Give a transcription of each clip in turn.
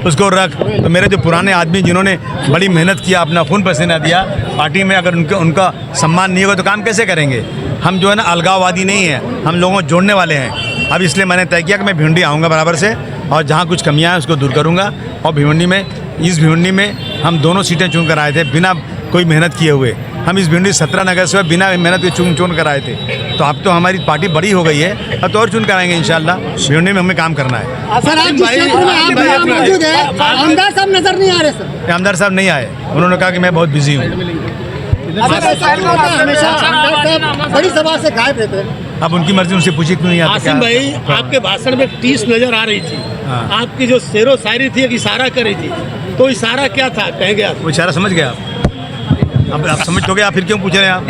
उसको रख। तो मेरे जो पुराने आदमी जिन्होंने बड़ी मेहनत किया, अपना खून पसीना दिया पार्टी में, अगर उनका सम्मान नहीं होगा तो काम कैसे करेंगे। हम जो है ना अलगाववादी नहीं है, हम लोगों को जोड़ने वाले हैं। अब इसलिए मैंने तय किया कि मैं भिवंडी आऊँगा बराबर से, और जहाँ कुछ कमियाँ हैं उसको दूर करूँगा। और इस भिवंडी में हम दोनों सीटें चुन कर आए थे बिना कोई मेहनत किए हुए। हम इस भिवंडी 17 नगर से बिना मेहनत के चुन कर आए थे। तो अब तो हमारी पार्टी बड़ी हो गई है, अब तो और चुन कर आएंगे इंशाल्लाह। भिवंडी में हमें काम करना है। सर, आज जिस क्षेत्र में आप मौजूद हैं, आमदार साहब नजर नहीं आ रहे सर। आमदार साहब नहीं आए, उन्होंने कहा कि मैं बहुत बिजी हूँ। हमेशा बड़ी सभा से गायब रहते हैं। अब उनकी मर्जी, उनसे पूछी क्यों नहीं आती। आसिम भाई, आपके भाषण में टीस नजर आ रही थी। आपकी जो शेरो शायरी थी, एक इशारा करी थी, तो इशारा क्या था, कहेंगे आप? वो इशारा समझ गया अब आप समझ तो गए, आप फिर क्यों पूछ रहे हैं आप?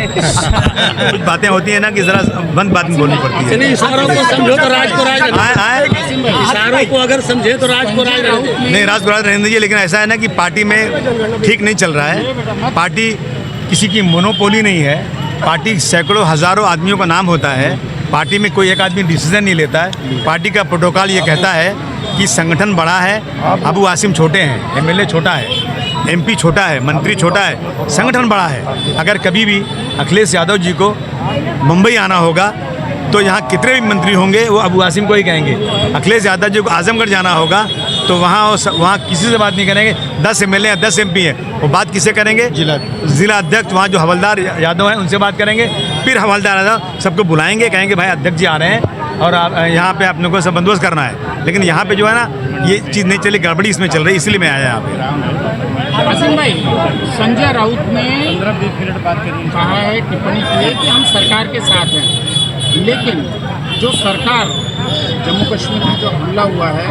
कुछ बातें होती है ना कि जरा बंद बात में बोलनी पड़ती है। चलिए, इशारों को समझो तो राज को राज, इशारों को अगर समझे तो राज को राज नहीं, राज को राज रहने दीजिए। लेकिन ऐसा है ना कि पार्टी में ठीक नहीं चल रहा है। पार्टी किसी की मोनोपोली नहीं है। पार्टी सैकड़ों हज़ारों आदमियों का नाम होता है। पार्टी में कोई एक आदमी डिसीजन नहीं लेता है। पार्टी का प्रोटोकॉल ये कहता है कि संगठन बड़ा है, अबू आसिम छोटे हैं, एमएलए छोटा है, एमपी छोटा है, मंत्री छोटा है, संगठन बड़ा है। अगर कभी भी अखिलेश यादव जी को मुंबई आना होगा तो यहाँ कितने भी मंत्री होंगे वो अबू आसिम को ही कहेंगे। अखिलेश यादव जी को आजमगढ़ जाना होगा तो वहाँ किसी से बात नहीं करेंगे। 10 एमएलए हैं, 10 एमपी हैं, वो बात किससे करेंगे? जिला अध्यक्ष, वहाँ जो हवलदार यादव हैं उनसे बात करेंगे। फिर हवलदार यादव सबको बुलाएंगे, कहेंगे भाई अध्यक्ष जी आ रहे हैं और यहाँ पे अपने को सब बंदोबस्त करना है। लेकिन यहाँ पे जो है ना ये चीज़ नहीं चली, गड़बड़ी इसमें चल रही, इसलिए मैं आया यहाँ पे। आसिम भाई, संजय राउत ने 15-20 मिनट बात कहा है, टिप्पणी की है कि हम सरकार के साथ हैं, लेकिन जो सरकार जम्मू कश्मीर में जो हमला हुआ है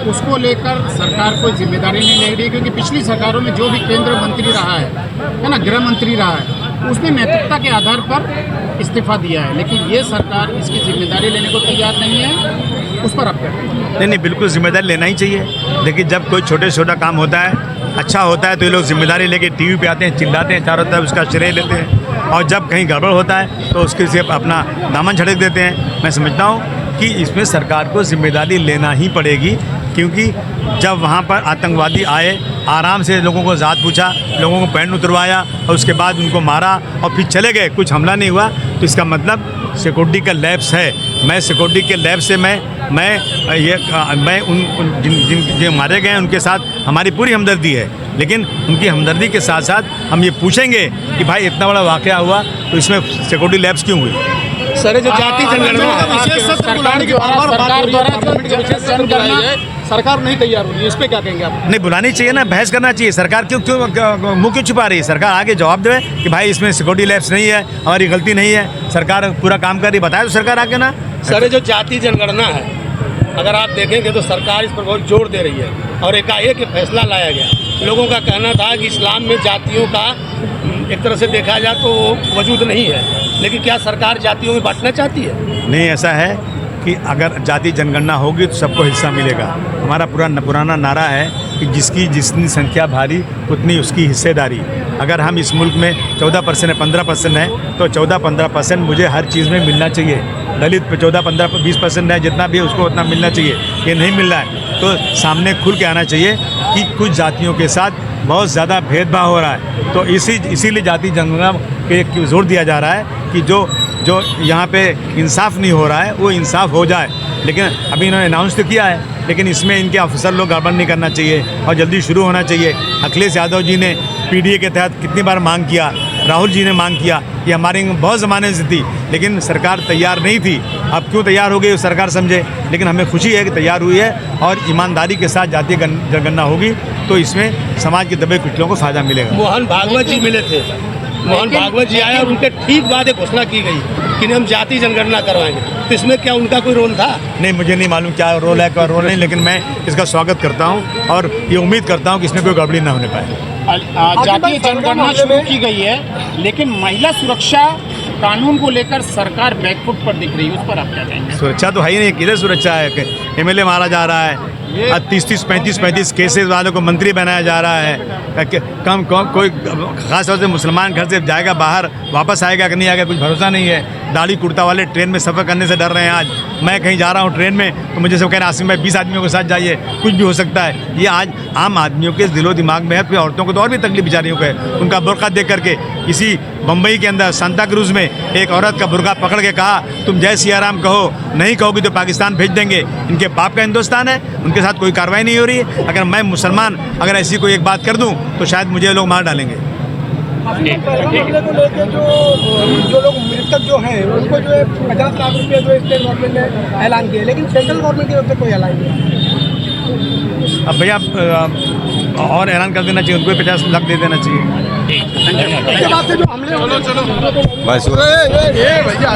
उसको लेकर सरकार कोई जिम्मेदारी नहीं ले रही है, क्योंकि पिछली सरकारों में जो भी केंद्र मंत्री रहा है ना, गृह मंत्री रहा है, उसने नैतिकता के आधार पर इस्तीफा दिया है, लेकिन ये सरकार इसकी जिम्मेदारी लेने को तैयार नहीं है। उस पर आप क्या कहेंगे? नहीं, बिल्कुल जिम्मेदारी लेना ही चाहिए। देखिए, जब कोई छोटा काम होता है, अच्छा होता है, तो ये लोग जिम्मेदारी लेके टीवी पे आते हैं, चिल्लाते हैं, चारों तरफ उसका श्रेय लेते हैं। और जब कहीं गड़बड़ होता है तो उसके से अपना दामन झड़क देते हैं। मैं समझता हूँ कि इसमें सरकार को जिम्मेदारी लेना ही पड़ेगी, क्योंकि जब वहाँ पर आतंकवादी आए, आराम से लोगों को ज़ात पूछा, लोगों को पैंट उतरवाया और उसके बाद उनको मारा और फिर चले गए, कुछ हमला नहीं हुआ, तो इसका मतलब सिक्योरिटी का लैप्स है। मैं सिक्योरिटी के लैब से मैं जो मारे गए हैं उनके साथ हमारी पूरी हमदर्दी है, लेकिन उनकी हमदर्दी के साथ साथ हम ये पूछेंगे कि भाई इतना बड़ा वाक़या हुआ तो इसमें सिक्योरिटी लैब्स क्यों हुई? सर, जो जाति जनगणना सरकार नहीं तैयार होगी, इस पे क्या कहेंगे आप? नहीं, बुलानी चाहिए ना, बहस करना चाहिए। सरकार क्यों मुँह क्यों छुपा रही है? सरकार आगे जवाब दे कि भाई इसमें सिक्योरिटी लैब्स नहीं है, हमारी गलती नहीं है, सरकार पूरा काम कर रही, बताए तो सरकार आगे ना। सर, जो जाति जनगणना है, अगर आप देखेंगे तो सरकार इस पर बहुत जोर दे रही है और एकाएक ये फैसला लाया गया। लोगों का कहना था कि इस्लाम में जातियों का एक तरह से देखा जाए तो वजूद नहीं है, लेकिन क्या सरकार जातियों में बांटना चाहती है? नहीं, ऐसा है कि अगर जाति जनगणना होगी तो सबको हिस्सा मिलेगा। हमारा पुराना नारा है कि जितनी संख्या भारी उतनी उसकी हिस्सेदारी। अगर हम इस मुल्क में 14% है, 15% है, तो 14-15% मुझे हर चीज़ में मिलना चाहिए। दलित पे 14-15-20% है, जितना भी है उसको उतना मिलना चाहिए। ये नहीं मिल रहा है तो सामने खुल के आना चाहिए कि कुछ जातियों के साथ बहुत ज़्यादा भेदभाव हो रहा है। तो इसीलिए जाति जनगणना पे जोर दिया जा रहा है कि जो यहाँ पे इंसाफ नहीं हो रहा है वो इंसाफ हो जाए। लेकिन अभी इन्होंने अनाउंस तो किया है, लेकिन इसमें इनके अफसर लोग गड़बड़ नहीं करना चाहिए और जल्दी शुरू होना चाहिए। अखिलेश यादव जी ने पीडीए के तहत कितनी बार मांग किया, राहुल जी ने मांग किया, ये हमारे बहुत ज़माने से थी, लेकिन सरकार तैयार नहीं थी। अब क्यों तैयार हो गई सरकार समझे, लेकिन हमें खुशी है कि तैयार हुई है और ईमानदारी के साथ जातीय जनगणना होगी तो इसमें समाज के दबे कुचलों को फ़ायदा मिलेगा। मोहन भागवत जी मिले थे, मोहन भागवत जी आए और उनके ठीक बाद एक घोषणा की गई कि हम जाति जनगणना करवाएंगे, तो इसमें क्या उनका कोई रोल था? नहीं, मुझे नहीं मालूम क्या रोल है, क्या रोल नहीं, लेकिन मैं इसका स्वागत करता हूँ और ये उम्मीद करता हूँ कि इसमें कोई गड़बड़ी ना होने पाए। जातीय जनगणना शुरू की गई है, लेकिन महिला सुरक्षा कानून को लेकर सरकार बैकफुट पर दिख रही है, उस पर आप क्या कहेंगे? सुरक्षा तो है ही नहीं, किधर सुरक्षा है? एमएलए मारा जा रहा है, 30-30, 35-35 केसेस वालों को मंत्री बनाया जा रहा है। कोई खास तौर से मुसलमान घर से जाएगा बाहर, वापस आएगा कि नहीं आएगा कुछ भरोसा नहीं है। दाढ़ी कुर्ता वाले ट्रेन में सफ़र करने से डर रहे हैं। आज मैं कहीं जा रहा हूँ ट्रेन में तो मुझे सब कह रहे हैं आसिम भाई 20 आदमियों के साथ जाइए, कुछ भी हो सकता है। ये आज आम आदमियों के दिलो दिमाग में है। फिर औरतों को तो और भी तकलीफ बेचारियों को है। उनका बुर्का देख करके किसी बम्बई के अंदर सांता क्रूज में एक औरत का बुर्का पकड़ के कहा तुम जय सिया राम कहो, नहीं कहोगी तो पाकिस्तान भेज देंगे। इनके बाप का हिंदुस्तान है, उनके साथ कोई कार्रवाई नहीं हो रही है। अगर मैं मुसलमान अगर ऐसी कोई एक बात कर दूं तो शायद मुझे लोग मार डालेंगे। मामले को लेकर जो लोग मृतक जो हैं उनको जो है 50 लाख रुपये जो स्टेट गवर्नमेंट ने ऐलान किया, लेकिन सेंट्रल गवर्नमेंट की तरफ से कोई ऐलान नहीं। अब भैया और ऐलान कर देना चाहिए, उनको 50 लाख दे देना चाहिए। इसके बाद से जो हमले चलो बस भैया